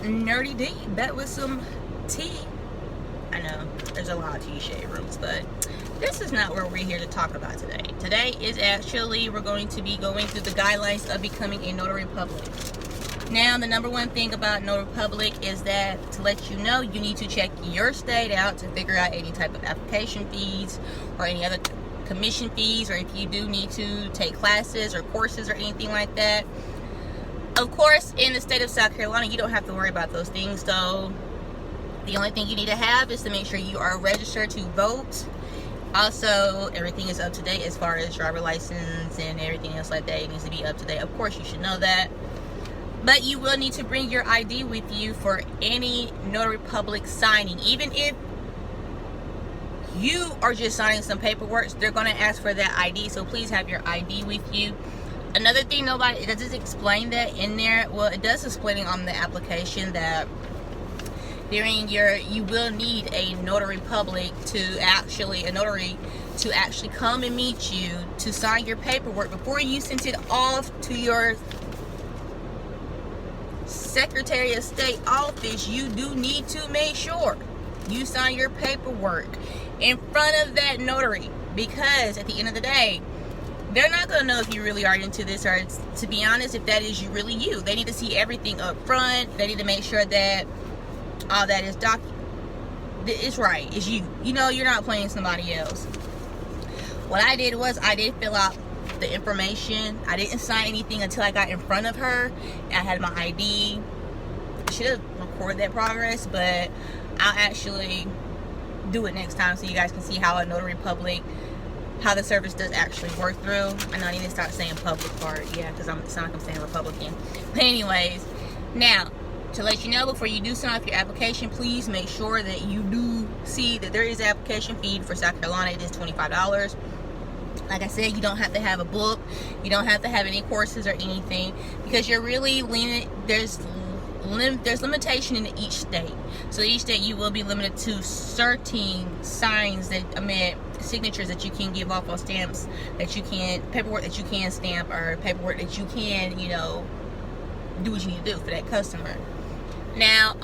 Nerdy D back with some tea. I know there's a lot of tea shade rooms, but this is not what we're here to talk about today. Today is actually, we're going to be going through the guidelines of becoming a Notary Public. Now, the number one thing about Notary Public is that to let you know, you need to check your state out to figure out any type of application fees or any other commission fees, or if you do need to take classes or courses or anything like that. Of course, in the state of South Carolina, you don't have to worry about those things. So the only thing you need to have is to make sure you are registered to vote. Also, everything is up to date as far as driver license and everything else like that. It needs to be up to date. Of course, you should know that. But you will need to bring your ID with you for any Notary Public signing. Even if you are just signing some paperwork, they're going to ask for that ID. So please have your ID with you. Another thing, it doesn't explain that in there. Well, it does explain it on the application that you will need a Notary Public a notary to actually come and meet you to sign your paperwork before you send it off to your Secretary of State office. You do need to make sure you sign your paperwork in front of that notary, because at the end of the day, they're not going to know if you really are into this, or to be honest, if that is really you. They need to see everything up front. They need to make sure that all that is it's right. It's you. You know, you're not playing somebody else. What I did was I did fill out the information. I didn't sign anything until I got in front of her. I had my ID. I should have recorded that progress, but I'll actually do it next time so you guys can see how a Notary Public, how the service does actually work through. I know I need to start saying public part, yeah, because it sounds like I'm saying Republican. But anyways, now, to let you know, before you do sign off your application, please make sure that you do see that there is an application fee for South Carolina. It is $25. Like I said, you don't have to have a book. You don't have to have any courses or anything, because you're really limited. There's limitation in each state. So each state you will be limited to certain signs signatures that you can give off on stamps, paperwork that you can stamp, or paperwork that you can, do what you need to do for that customer. Now,